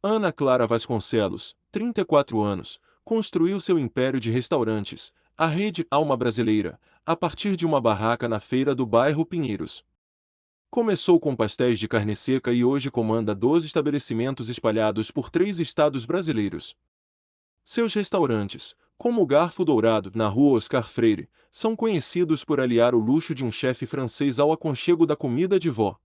Ana Clara Vasconcelos, 34 anos, construiu seu império de restaurantes, a Rede Alma Brasileira, a partir de uma barraca na feira do bairro Pinheiros. Começou com pastéis de carne seca e hoje comanda 12 estabelecimentos espalhados por 3 estados brasileiros. Seus restaurantes, como o Garfo Dourado, na rua Oscar Freire, são conhecidos por aliar o luxo de um chefe francês ao aconchego da comida de vó.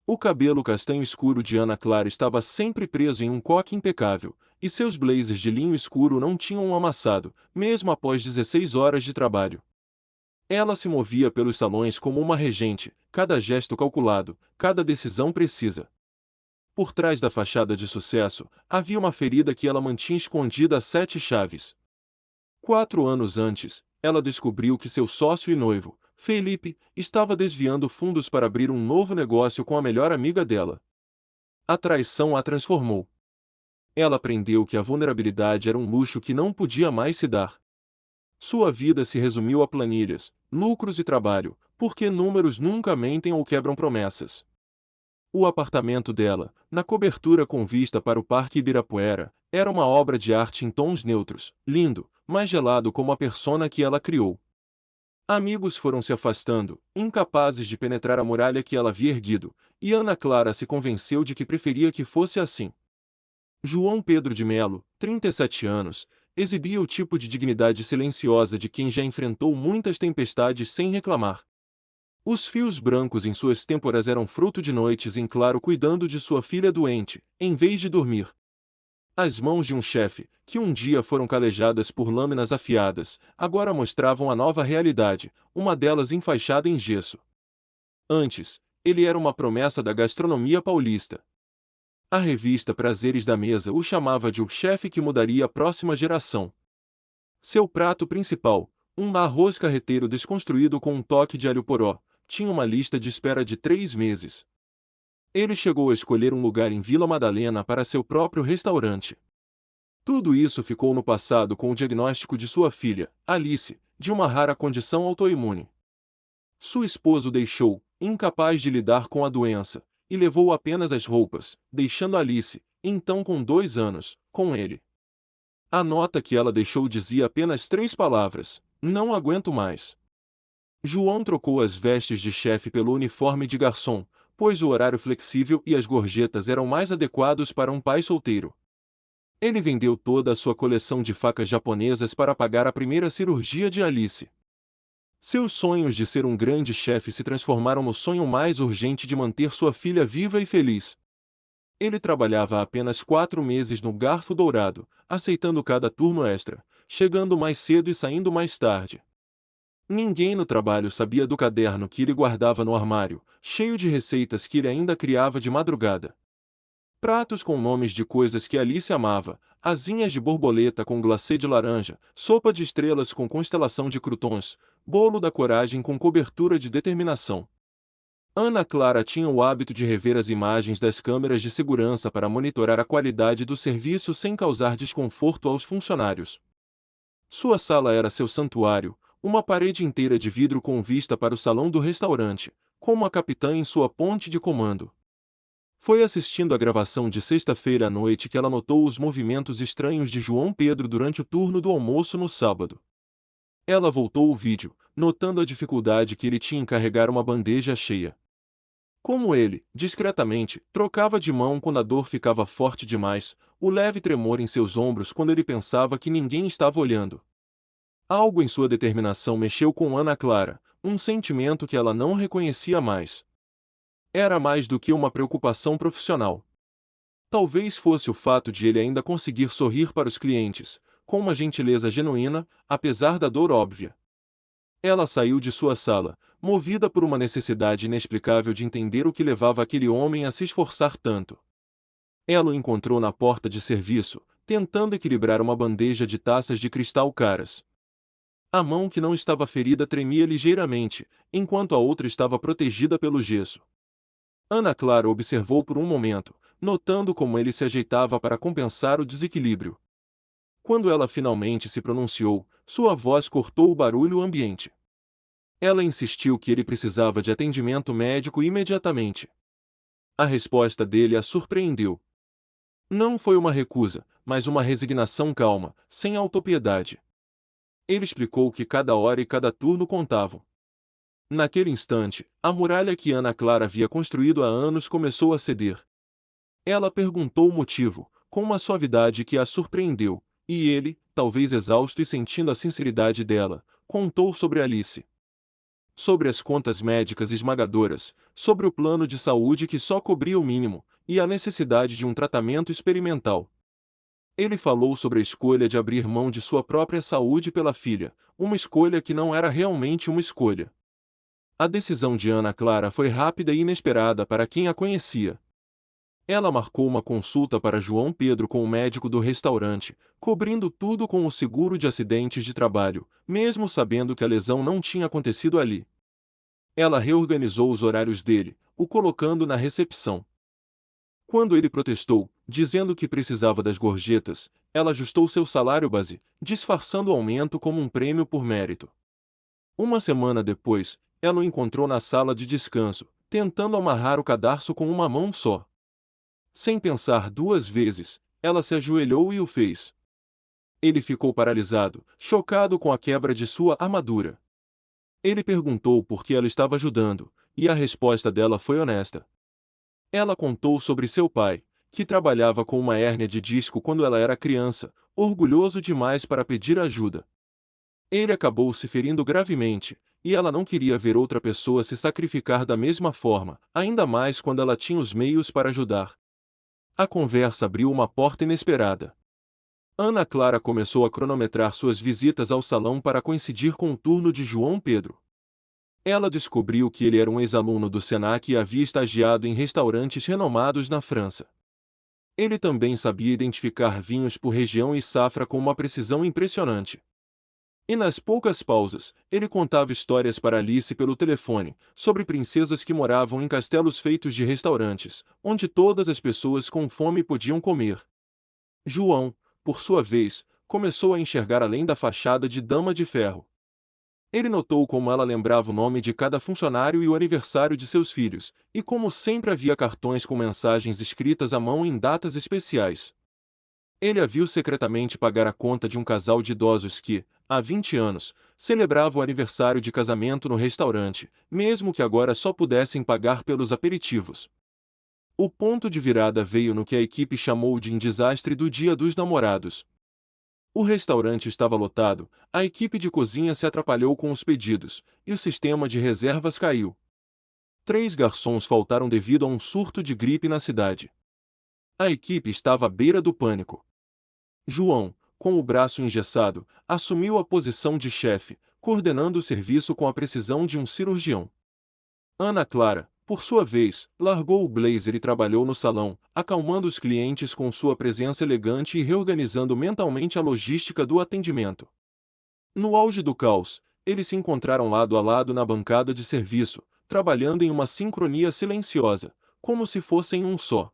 O cabelo castanho escuro de Ana Clara estava sempre preso em um coque impecável, e seus blazers de linho escuro não tinham um amassado, mesmo após 16 horas de trabalho. Ela se movia pelos salões como uma regente, cada gesto calculado, cada decisão precisa. Por trás da fachada de sucesso, havia uma ferida que ela mantinha escondida a 7 chaves. 4 anos antes, ela descobriu que seu sócio e noivo, Felipe, estava desviando fundos para abrir um novo negócio com a melhor amiga dela. A traição a transformou. Ela aprendeu que a vulnerabilidade era um luxo que não podia mais se dar. Sua vida se resumiu a planilhas, lucros e trabalho, porque números nunca mentem ou quebram promessas. O apartamento dela, na cobertura com vista para o Parque Ibirapuera, era uma obra de arte em tons neutros, lindo, mas gelado como a persona que ela criou. Amigos foram se afastando, incapazes de penetrar a muralha que ela havia erguido, e Ana Clara se convenceu de que preferia que fosse assim. João Pedro de Melo, 37 anos, exibia o tipo de dignidade silenciosa de quem já enfrentou muitas tempestades sem reclamar. Os fios brancos em suas têmporas eram fruto de noites em claro cuidando de sua filha doente, em vez de dormir. As mãos de um chefe, que um dia foram calejadas por lâminas afiadas, agora mostravam a nova realidade, uma delas enfaixada em gesso. Antes, ele era uma promessa da gastronomia paulista. A revista Prazeres da Mesa o chamava de o chefe que mudaria a próxima geração. Seu prato principal, um arroz carreteiro desconstruído com um toque de alho poró, tinha uma lista de espera de 3 meses. Ele chegou a escolher um lugar em Vila Madalena para seu próprio restaurante. Tudo isso ficou no passado com o diagnóstico de sua filha, Alice, de uma rara condição autoimune. Sua esposa o deixou, incapaz de lidar com a doença, e levou apenas as roupas, deixando Alice, então com 2 anos, com ele. A nota que ela deixou dizia apenas 3 palavras: não aguento mais. João trocou as vestes de chefe pelo uniforme de garçom, pois o horário flexível e as gorjetas eram mais adequados para um pai solteiro. Ele vendeu toda a sua coleção de facas japonesas para pagar a primeira cirurgia de Alice. Seus sonhos de ser um grande chefe se transformaram no sonho mais urgente de manter sua filha viva e feliz. Ele trabalhava há apenas 4 meses no Garfo Dourado, aceitando cada turno extra, chegando mais cedo e saindo mais tarde. Ninguém no trabalho sabia do caderno que ele guardava no armário, cheio de receitas que ele ainda criava de madrugada. Pratos com nomes de coisas que Alice amava, asinhas de borboleta com glacê de laranja, sopa de estrelas com constelação de croutons, bolo da coragem com cobertura de determinação. Ana Clara tinha o hábito de rever as imagens das câmeras de segurança para monitorar a qualidade do serviço sem causar desconforto aos funcionários. Sua sala era seu santuário, uma parede inteira de vidro com vista para o salão do restaurante, como a capitã em sua ponte de comando. Foi assistindo a gravação de sexta-feira à noite que ela notou os movimentos estranhos de João Pedro durante o turno do almoço no sábado. Ela voltou o vídeo, notando a dificuldade que ele tinha em carregar uma bandeja cheia. Como ele, discretamente, trocava de mão quando a dor ficava forte demais, o leve tremor em seus ombros quando ele pensava que ninguém estava olhando. Algo em sua determinação mexeu com Ana Clara, um sentimento que ela não reconhecia mais. Era mais do que uma preocupação profissional. Talvez fosse o fato de ele ainda conseguir sorrir para os clientes, com uma gentileza genuína, apesar da dor óbvia. Ela saiu de sua sala, movida por uma necessidade inexplicável de entender o que levava aquele homem a se esforçar tanto. Ela o encontrou na porta de serviço, tentando equilibrar uma bandeja de taças de cristal caras. A mão que não estava ferida tremia ligeiramente, enquanto a outra estava protegida pelo gesso. Ana Clara observou por um momento, notando como ele se ajeitava para compensar o desequilíbrio. Quando ela finalmente se pronunciou, sua voz cortou o barulho ambiente. Ela insistiu que ele precisava de atendimento médico imediatamente. A resposta dele a surpreendeu. Não foi uma recusa, mas uma resignação calma, sem autopiedade. Ele explicou que cada hora e cada turno contavam. Naquele instante, a muralha que Ana Clara havia construído há anos começou a ceder. Ela perguntou o motivo, com uma suavidade que a surpreendeu, e ele, talvez exausto e sentindo a sinceridade dela, contou sobre Alice. Sobre as contas médicas esmagadoras, sobre o plano de saúde que só cobria o mínimo, e a necessidade de um tratamento experimental. Ele falou sobre a escolha de abrir mão de sua própria saúde pela filha, uma escolha que não era realmente uma escolha. A decisão de Ana Clara foi rápida e inesperada para quem a conhecia. Ela marcou uma consulta para João Pedro com o médico do restaurante, cobrindo tudo com o seguro de acidentes de trabalho, mesmo sabendo que a lesão não tinha acontecido ali. Ela reorganizou os horários dele, o colocando na recepção. Quando ele protestou, dizendo que precisava das gorjetas, ela ajustou seu salário base, disfarçando o aumento como um prêmio por mérito. Uma semana depois, ela o encontrou na sala de descanso, tentando amarrar o cadarço com uma mão só. Sem pensar duas vezes, ela se ajoelhou e o fez. Ele ficou paralisado, chocado com a quebra de sua armadura. Ele perguntou por que ela estava ajudando, e a resposta dela foi honesta. Ela contou sobre seu pai, que trabalhava com uma hérnia de disco quando ela era criança, orgulhoso demais para pedir ajuda. Ele acabou se ferindo gravemente, e ela não queria ver outra pessoa se sacrificar da mesma forma, ainda mais quando ela tinha os meios para ajudar. A conversa abriu uma porta inesperada. Ana Clara começou a cronometrar suas visitas ao salão para coincidir com o turno de João Pedro. Ela descobriu que ele era um ex-aluno do Senac e havia estagiado em restaurantes renomados na França. Ele também sabia identificar vinhos por região e safra com uma precisão impressionante. E nas poucas pausas, ele contava histórias para Alice pelo telefone, sobre princesas que moravam em castelos feitos de restaurantes, onde todas as pessoas com fome podiam comer. João, por sua vez, começou a enxergar além da fachada de dama de ferro. Ele notou como ela lembrava o nome de cada funcionário e o aniversário de seus filhos, e como sempre havia cartões com mensagens escritas à mão em datas especiais. Ele a viu secretamente pagar a conta de um casal de idosos que, há 20 anos, celebrava o aniversário de casamento no restaurante, mesmo que agora só pudessem pagar pelos aperitivos. O ponto de virada veio no que a equipe chamou de desastre do Dia dos Namorados. O restaurante estava lotado, a equipe de cozinha se atrapalhou com os pedidos, e o sistema de reservas caiu. 3 garçons faltaram devido a um surto de gripe na cidade. A equipe estava à beira do pânico. João, com o braço engessado, assumiu a posição de chefe, coordenando o serviço com a precisão de um cirurgião. Ana Clara, por sua vez, largou o blazer e trabalhou no salão, acalmando os clientes com sua presença elegante e reorganizando mentalmente a logística do atendimento. No auge do caos, eles se encontraram lado a lado na bancada de serviço, trabalhando em uma sincronia silenciosa, como se fossem um só.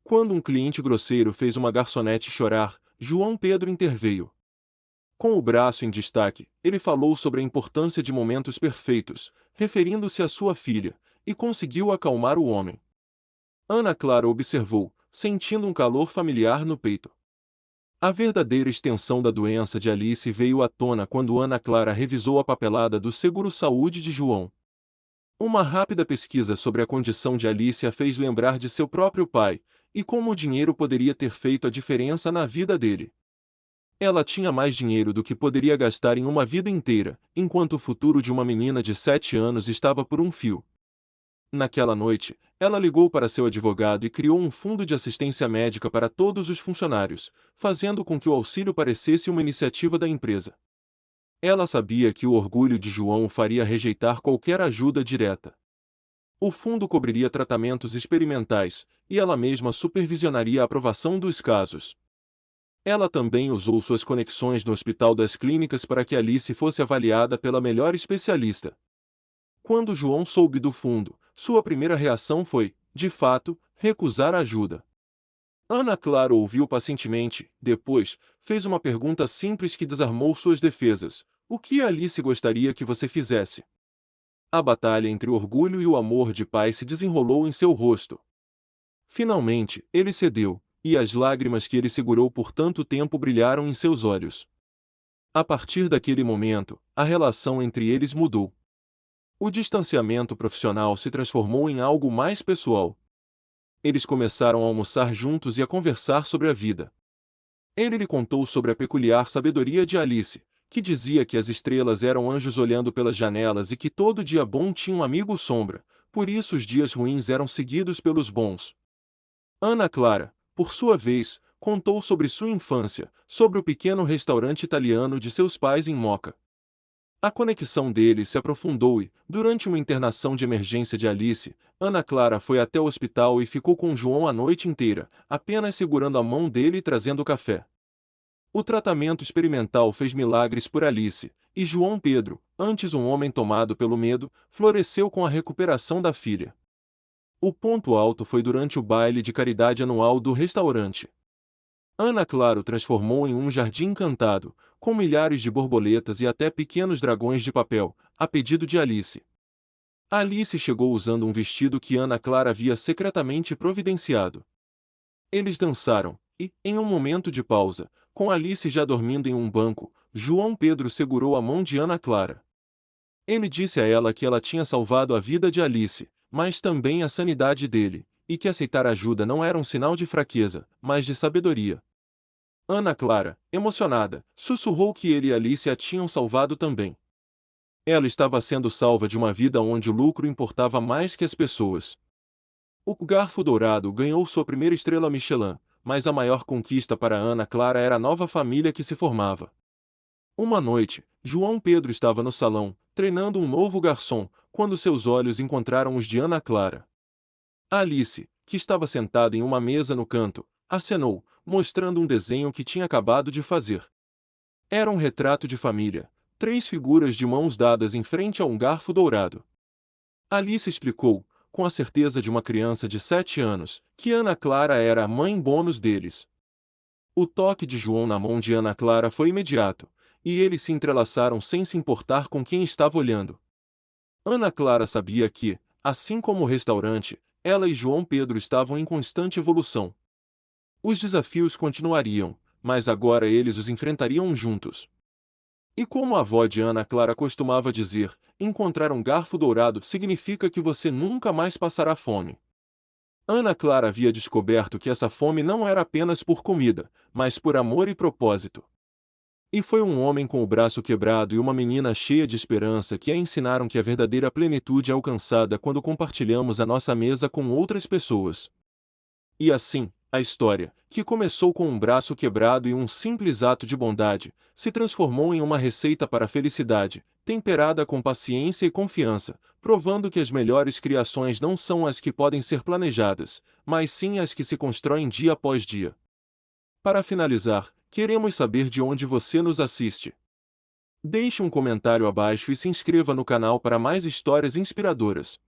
Quando um cliente grosseiro fez uma garçonete chorar, João Pedro interveio. Com o braço em destaque, ele falou sobre a importância de momentos perfeitos, referindo-se à sua filha, e conseguiu acalmar o homem. Ana Clara observou, sentindo um calor familiar no peito. A verdadeira extensão da doença de Alice veio à tona quando Ana Clara revisou a papelada do seguro-saúde de João. Uma rápida pesquisa sobre a condição de Alice a fez lembrar de seu próprio pai, e como o dinheiro poderia ter feito a diferença na vida dele. Ela tinha mais dinheiro do que poderia gastar em uma vida inteira, enquanto o futuro de uma menina de 7 anos estava por um fio. Naquela noite, ela ligou para seu advogado e criou um fundo de assistência médica para todos os funcionários, fazendo com que o auxílio parecesse uma iniciativa da empresa. Ela sabia que o orgulho de João o faria rejeitar qualquer ajuda direta. O fundo cobriria tratamentos experimentais, e ela mesma supervisionaria a aprovação dos casos. Ela também usou suas conexões no Hospital das Clínicas para que Alice fosse avaliada pela melhor especialista. Quando João soube do fundo, sua primeira reação foi, de fato, recusar a ajuda. Ana Clara ouviu pacientemente, depois, fez uma pergunta simples que desarmou suas defesas: o que Alice gostaria que você fizesse? A batalha entre o orgulho e o amor de pai se desenrolou em seu rosto. Finalmente, ele cedeu, e as lágrimas que ele segurou por tanto tempo brilharam em seus olhos. A partir daquele momento, a relação entre eles mudou. O distanciamento profissional se transformou em algo mais pessoal. Eles começaram a almoçar juntos e a conversar sobre a vida. Ele lhe contou sobre a peculiar sabedoria de Alice, que dizia que as estrelas eram anjos olhando pelas janelas e que todo dia bom tinha um amigo sombra, por isso os dias ruins eram seguidos pelos bons. Ana Clara, por sua vez, contou sobre sua infância, sobre o pequeno restaurante italiano de seus pais em Moca. A conexão deles se aprofundou e, durante uma internação de emergência de Alice, Ana Clara foi até o hospital e ficou com João a noite inteira, apenas segurando a mão dele e trazendo café. O tratamento experimental fez milagres por Alice, e João Pedro, antes um homem tomado pelo medo, floresceu com a recuperação da filha. O ponto alto foi durante o baile de caridade anual do restaurante. Ana Clara o transformou em um jardim encantado, com milhares de borboletas e até pequenos dragões de papel, a pedido de Alice. Alice chegou usando um vestido que Ana Clara havia secretamente providenciado. Eles dançaram, e, em um momento de pausa, com Alice já dormindo em um banco, João Pedro segurou a mão de Ana Clara. Ele disse a ela que ela tinha salvado a vida de Alice, mas também a sanidade dele, e que aceitar ajuda não era um sinal de fraqueza, mas de sabedoria. Ana Clara, emocionada, sussurrou que ele e Alice a tinham salvado também. Ela estava sendo salva de uma vida onde o lucro importava mais que as pessoas. O Garfo Dourado ganhou sua primeira estrela Michelin, mas a maior conquista para Ana Clara era a nova família que se formava. Uma noite, João Pedro estava no salão, treinando um novo garçom, quando seus olhos encontraram os de Ana Clara. Alice, que estava sentada em uma mesa no canto, acenou, mostrando um desenho que tinha acabado de fazer. Era um retrato de família, 3 figuras de mãos dadas em frente a um garfo dourado. Alice explicou, com a certeza de uma criança de 7 anos, que Ana Clara era a mãe bônus deles. O toque de João na mão de Ana Clara foi imediato, e eles se entrelaçaram sem se importar com quem estava olhando. Ana Clara sabia que, assim como o restaurante, ela e João Pedro estavam em constante evolução. Os desafios continuariam, mas agora eles os enfrentariam juntos. E como a avó de Ana Clara costumava dizer, encontrar um garfo dourado significa que você nunca mais passará fome. Ana Clara havia descoberto que essa fome não era apenas por comida, mas por amor e propósito. E foi um homem com o braço quebrado e uma menina cheia de esperança que a ensinaram que a verdadeira plenitude é alcançada quando compartilhamos a nossa mesa com outras pessoas. E assim, a história, que começou com um braço quebrado e um simples ato de bondade, se transformou em uma receita para a felicidade, temperada com paciência e confiança, provando que as melhores criações não são as que podem ser planejadas, mas sim as que se constroem dia após dia. Para finalizar, queremos saber de onde você nos assiste. Deixe um comentário abaixo e se inscreva no canal para mais histórias inspiradoras.